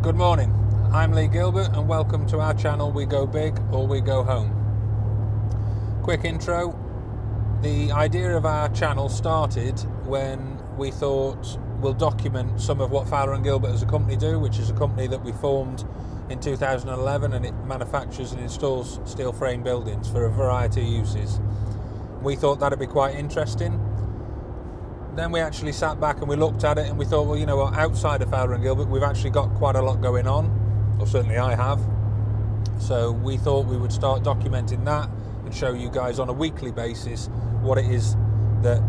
Good morning, I'm Lee Gilbert and welcome to our channel We Go Big or We Go Home. Quick intro, the idea of our channel started when we thought we'll document some of what Fowler Gilbert as a company do, which is a company that we formed in 2011 and it manufactures and installs steel frame buildings for a variety of uses. We thought that'd be quite interesting. Then we actually sat back and we looked at it and we thought, well, you know what, outside of Fowler Gilbert, we've actually got quite a lot going on, or certainly I have. So we thought we would start documenting that and show you guys on a weekly basis what it is that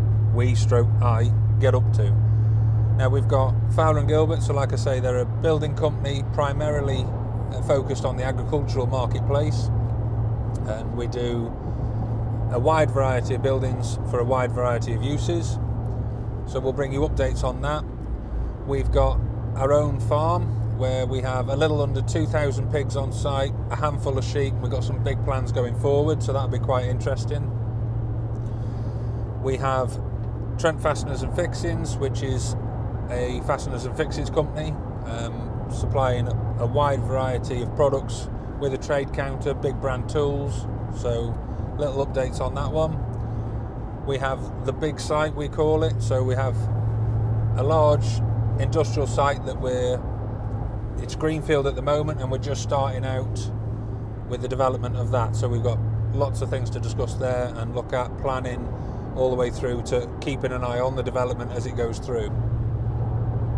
I get up to. Now we've got Fowler Gilbert, so like I say, they're a building company primarily focused on the agricultural marketplace, and we do a wide variety of buildings for a wide variety of uses. So we'll bring you updates on that. We've got our own farm where we have a little under 2,000 pigs on site, a handful of sheep. We've got some big plans going forward, so that'll be quite interesting. We have Trent Fasteners and Fixings, which is a fasteners and fixings company, supplying a wide variety of products with a trade counter, big brand tools. So little updates on that one. We have the big site, we call it. So we have a large industrial site that it's greenfield at the moment and we're just starting out with the development of that. So we've got lots of things to discuss there and look at, planning all the way through to keeping an eye on the development as it goes through.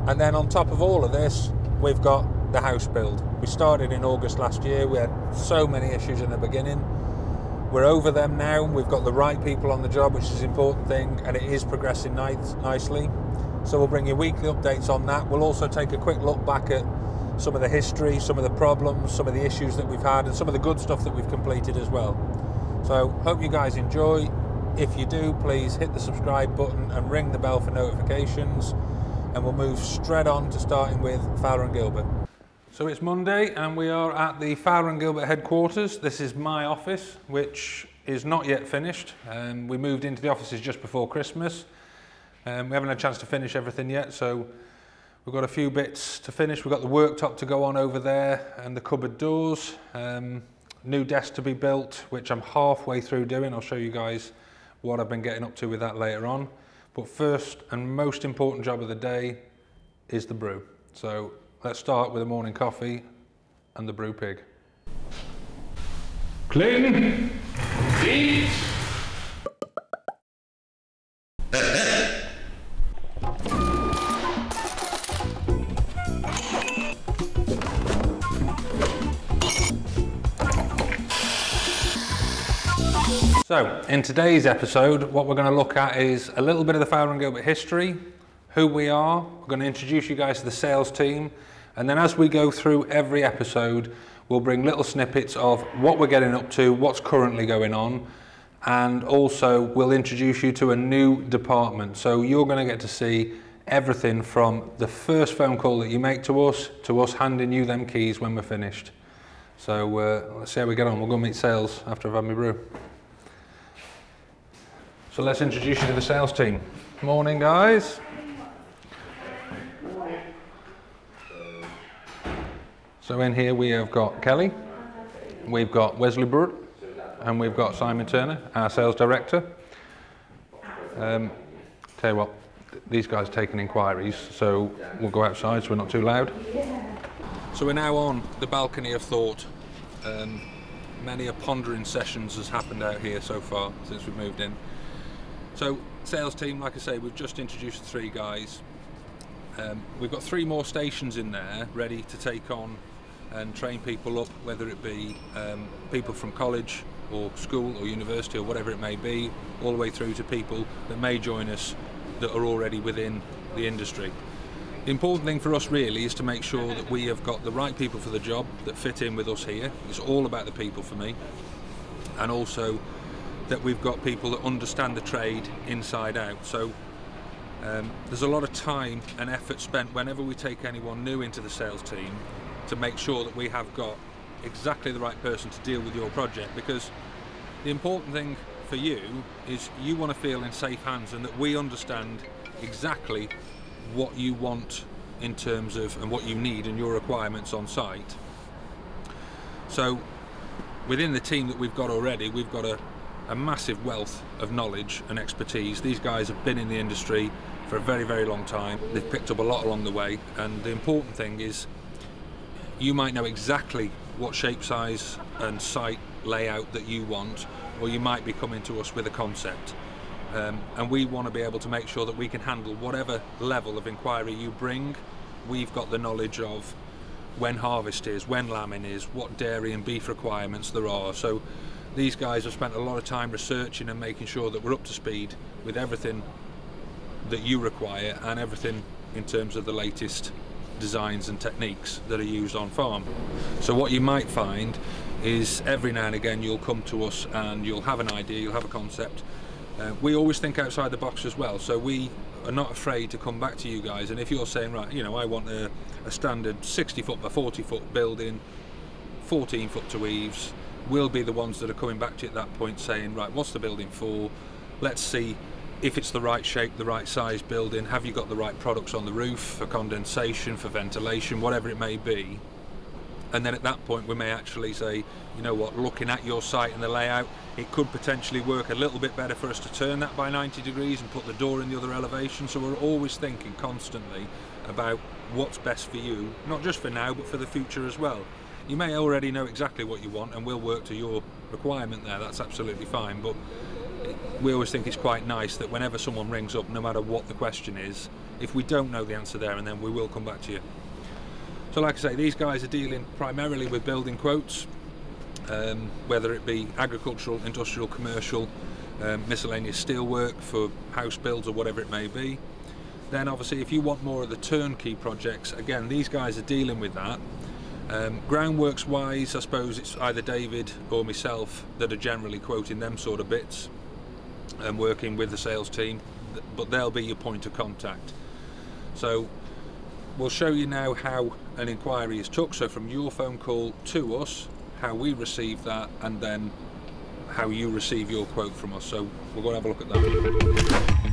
And then on top of all of this, we've got the house build. We started in August last year. We had so many issues in the beginning. We're over them now. We've got the right people on the job, which is an important thing, and it is progressing nicely. So we'll bring you weekly updates on that. We'll also take a quick look back at some of the history, some of the problems, some of the issues that we've had, and some of the good stuff that we've completed as well. So hope you guys enjoy. If you do, please hit the subscribe button and ring the bell for notifications, and we'll move straight on to starting with Fowler Gilbert. So it's Monday and we are at the Fowler Gilbert headquarters. This is my office, which is not yet finished. We moved into the offices just before Christmas. We haven't had a chance to finish everything yet, so we've got a few bits to finish. We've got the worktop to go on over there and the cupboard doors. New desk to be built, which I'm halfway through doing. I'll show you guys what I've been getting up to with that later on. But first and most important job of the day is the brew. So let's start with a morning coffee and the Brew Pig. Clean, eat. So in today's episode, what we're going to look at is a little bit of the Fowler Gilbert history, who we are. We're going to introduce you guys to the sales team, and then as we go through every episode, we'll bring little snippets of what we're getting up to, what's currently going on, and also we'll introduce you to a new department. So you're going to get to see everything from the first phone call that you make to us handing you them keys when we're finished. So let's see how we get on. We'll go meet sales after I've had my brew. So let's introduce you to the sales team. Morning, guys. So in here we have got Kelly, we've got Wesley Brutt, and we've got Simon Turner, our sales director. Tell you what, these guys are taking inquiries, so we'll go outside so we're not too loud. So we're now on the balcony of thought. Many a pondering sessions has happened out here so far since we've moved in. So sales team, like I say, we've just introduced the three guys. We've got 3 more stations in there ready to take on and train people up, whether it be people from college or school or university or whatever it may be, all the way through to people that may join us that are already within the industry. The important thing for us really is to make sure that we have got the right people for the job that fit in with us here. It's all about the people for me, and also that we've got people that understand the trade inside out. So there's a lot of time and effort spent whenever we take anyone new into the sales team to make sure that we have got exactly the right person to deal with your project, because the important thing for you is you want to feel in safe hands and that we understand exactly what you want in terms of and what you need and your requirements on site. So within the team that we've got already, we've got a massive wealth of knowledge and expertise. These guys have been in the industry for a very, very long time. They've picked up a lot along the way, and the important thing is you might know exactly what shape, size and site layout that you want, or you might be coming to us with a concept. And we want to be able to make sure that we can handle whatever level of inquiry you bring. We've got the knowledge of when harvest is, when lambing is, what dairy and beef requirements there are. So these guys have spent a lot of time researching and making sure that we're up to speed with everything that you require and everything in terms of the latest designs and techniques that are used on farm. So what you might find is every now and again you'll come to us and you'll have an idea, you'll have a concept. We always think outside the box as well, so we are not afraid to come back to you guys, and if you're saying, right, you know, I want a standard 60 foot by 40 foot building, 14 foot to eaves, we'll be the ones that are coming back to you at that point saying, right, what's the building for? Let's see if it's the right shape, the right size building, have you got the right products on the roof for condensation, for ventilation, whatever it may be. And then at that point we may actually say, you know what, looking at your site and the layout, it could potentially work a little bit better for us to turn that by 90 degrees and put the door in the other elevation. So we're always thinking constantly about what's best for you, not just for now but for the future as well. You may already know exactly what you want and we'll work to your requirement there, that's absolutely fine, but we always think it's quite nice that whenever someone rings up, no matter what the question is, if we don't know the answer there and then, we will come back to you. So like I say, these guys are dealing primarily with building quotes, whether it be agricultural, industrial, commercial, miscellaneous steelwork for house builds or whatever it may be. Then obviously if you want more of the turnkey projects, again, these guys are dealing with that. Groundworks wise, I suppose it's either David or myself that are generally quoting them sort of bits and working with the sales team, but they'll be your point of contact. So we'll show you now how an inquiry is took, so from your phone call to us, how we receive that, and then how you receive your quote from us. So we'll go and have a look at that.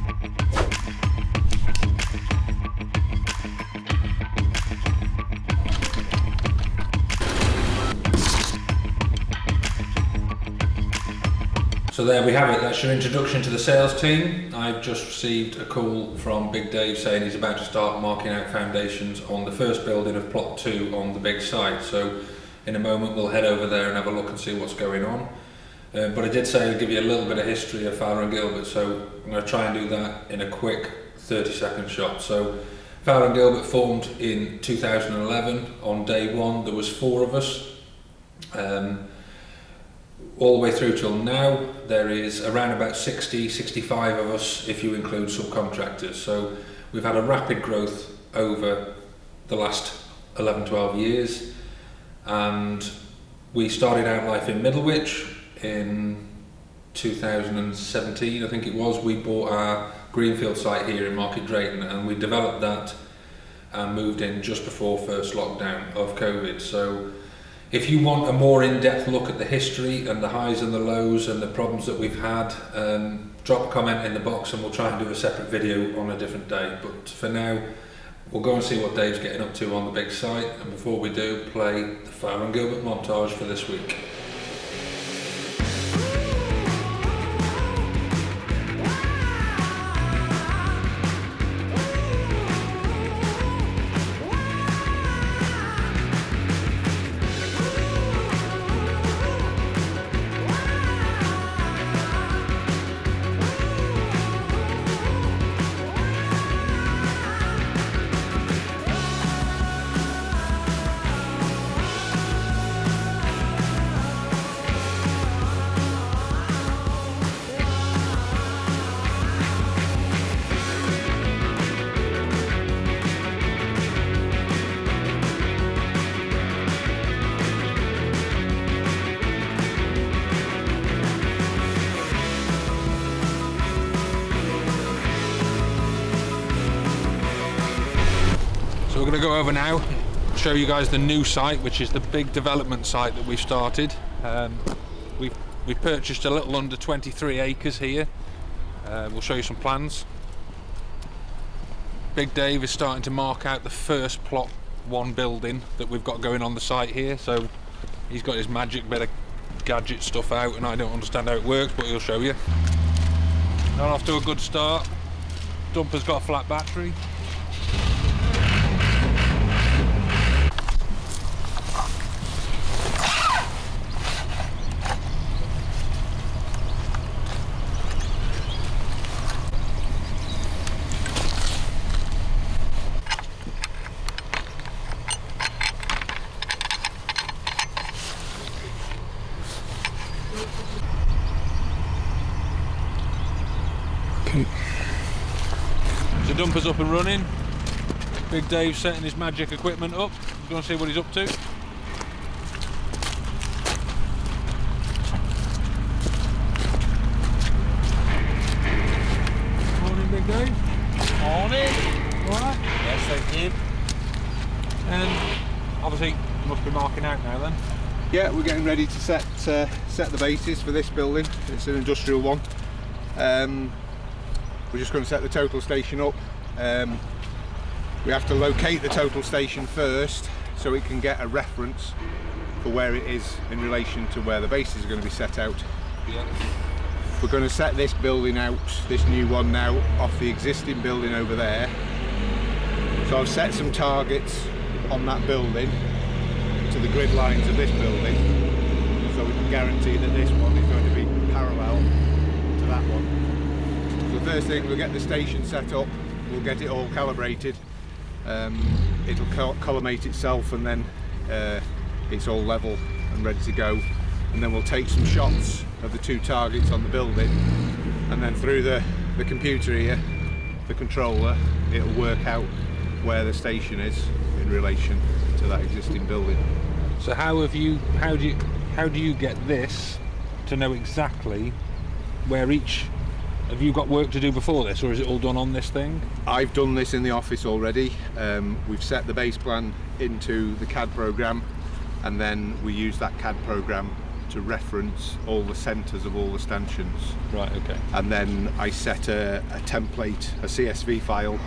So there we have it, that's your introduction to the sales team. I've just received a call from Big Dave saying he's about to start marking out foundations on the first building of plot 2 on the big site. So in a moment we'll head over there and have a look and see what's going on. But I did say I'd give you a little bit of history of Fowler Gilbert, so I'm going to try and do that in a quick 30-second shot. So Fowler Gilbert formed in 2011. On day 1 there was 4 of us. All the way through till now there is around about 60-65 of us if you include subcontractors. So we've had a rapid growth over the last 11-12 years, and we started out life in Middlewich in 2017, I think it was. We bought our greenfield site here in Market Drayton and we developed that and moved in just before first lockdown of COVID. So if you want a more in-depth look at the history and the highs and the lows and the problems that we've had, drop a comment in the box and we'll try and do a separate video on a different day. But for now, we'll go and see what Dave's getting up to on the big site, and before we do, play the Fowler Gilbert montage for this week. So we're going to go over now, show you guys the new site, which is the big development site that we've started. We've purchased a little under 23 acres here. We'll show you some plans. Big Dave is starting to mark out the first plot 1 building that we've got going on the site here, so he's got his magic bit of gadget stuff out, and I don't understand how it works, but he'll show you. Not off to a good start. Dumper's got a flat battery. So Dumper's up and running. Big Dave's setting his magic equipment up. We're going to see what he's up to. Morning, Big Dave. Morning. Alright? Yes, thank you. And obviously you must be marking out now then. Yeah, we're getting ready to set the bases for this building. It's an industrial one. We're just going to set the total station up. We have to locate the total station first so we can get a reference for where it is in relation to where the bases are going to be set out. Yeah. We're going to set this building out, this new one now, off the existing building over there. So I've set some targets on that building to the grid lines of this building, so we can guarantee that this one is going to be parallel to that one. So the first thing, we'll get the station set up, we'll get it all calibrated, it'll collimate itself, and then it's all level and ready to go. And then we'll take some shots of the 2 targets on the building, and then through the computer here, the controller, it'll work out where the station is in relation to that existing building. So how do you get this to know exactly where each? Have you got work to do before this, or is it all done on this thing? I've done this in the office already. We've set the base plan into the CAD program, and then we use that CAD program to reference all the centres of all the stanchions. Right, okay. And then I set a template, a CSV file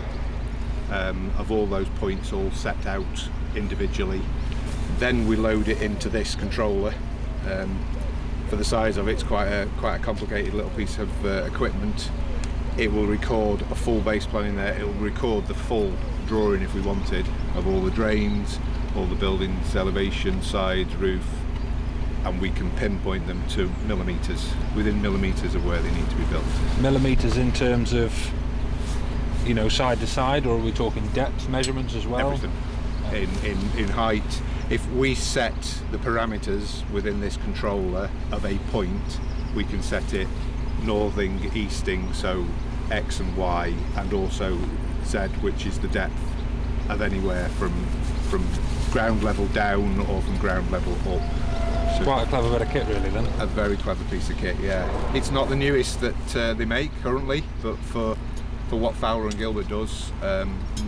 of all those points all set out individually. Then we load it into this controller. For the size of it, it's quite a complicated little piece of equipment. It will record a full base plan in there. It will record the full drawing, if we wanted, of all the drains, all the buildings, elevation, sides, roof, and we can pinpoint them to millimetres, within millimetres of where they need to be built. Millimetres in terms of, you know, side to side, or are we talking depth measurements as well? Everything. In height. If we set the parameters within this controller of a point, we can set it northing, easting, so X and Y, and also Z, which is the depth of anywhere from ground level down or from ground level up. So quite a clever bit of kit really then. A very clever piece of kit, yeah. It's not the newest that they make currently, but for what Fowler and Gilbert does,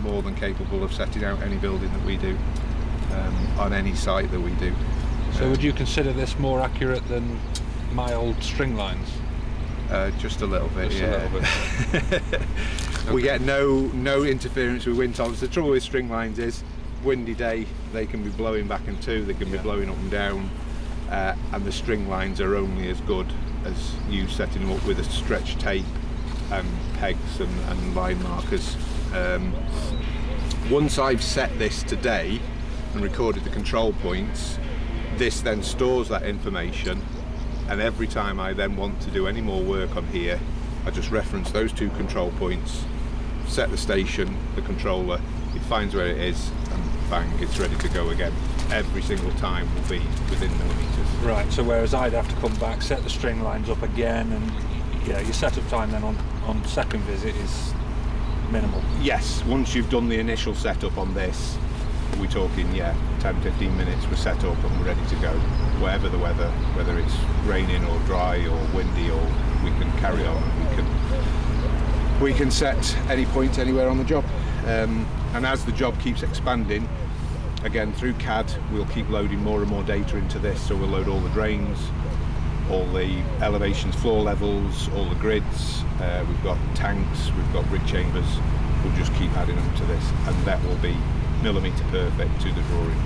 more than capable of setting out any building that we do. On any site that we do. So would you consider this more accurate than my old string lines? Just a little bit, just yeah. A little bit. We get no interference with wind tolerance. The trouble with string lines is, windy day, they can be blowing back and two, they can be blowing up and down, and the string lines are only as good as you setting them up with a stretch tape and pegs and line markers. Once I've set this today and recorded the control points, this then stores that information, and every time I then want to do any more work on here, I just reference those 2 control points, set the station, the controller, it finds where it is, and bang, it's ready to go again. Every single time will be within millimetres. Right, so whereas I'd have to come back, set the string lines up again, and yeah, your setup time then on second visit is minimal. Yes, once you've done the initial setup on this, we're talking, yeah, 10-15 minutes, we're set up and we're ready to go. Whatever the weather, whether it's raining or dry or windy, or we can carry on. We can set any point anywhere on the job. And as the job keeps expanding, again through CAD, we'll keep loading more and more data into this. So we'll load all the drains, all the elevations, floor levels, all the grids. We've got tanks, we've got rig chambers. we'll just keep adding them to this, and that will be millimetre perfect to the drawing.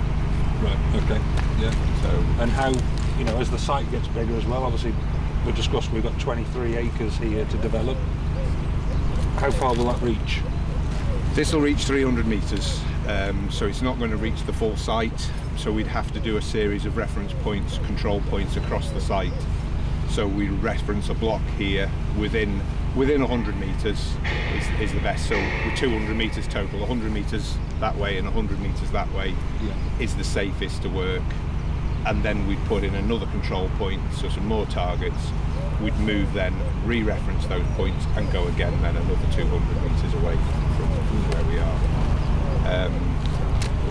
Right, okay, yeah. So, and how, you know, as the site gets bigger as well, obviously we discussed we've got 23 acres here to develop. How far will that reach? this will reach 300 metres, so it's not going to reach the full site, so we'd have to do a series of reference points, control points across the site. So we reference a block here within 100 metres is the best. So with 200 metres total, 100 metres that way and 100 metres that way is the safest to work. And then we'd put in another control point, so some more targets. We'd move then, re-reference those points and go again then another 200 metres away from where we are.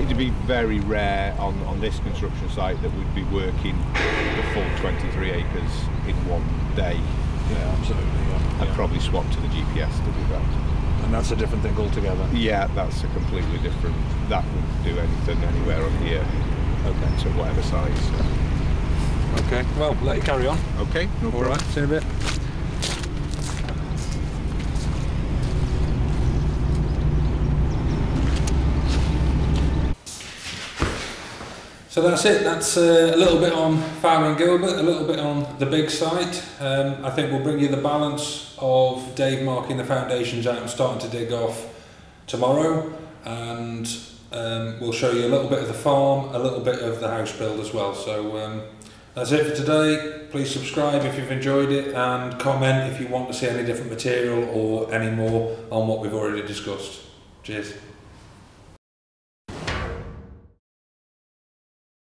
It'd be very rare on this construction site that we'd be working the full 23 acres in one day. Yeah, absolutely. Yeah. I'd probably swap to the GPS to do that. And that's a different thing altogether. Yeah, that's a completely different. That wouldn't do anything anywhere on here. Okay, to whatever size. Okay, well, let you carry on. Okay, no problem. All right, see you in a bit. So that's it. That's a little bit on Fowler and Gilbert, a little bit on the big site. I think we'll bring you the balance of Dave marking the foundations out and starting to dig off tomorrow, and we'll show you a little bit of the farm, a little bit of the house build as well. So that's it for today. Please subscribe if you've enjoyed it, and comment if you want to see any different material or any more on what we've already discussed. Cheers.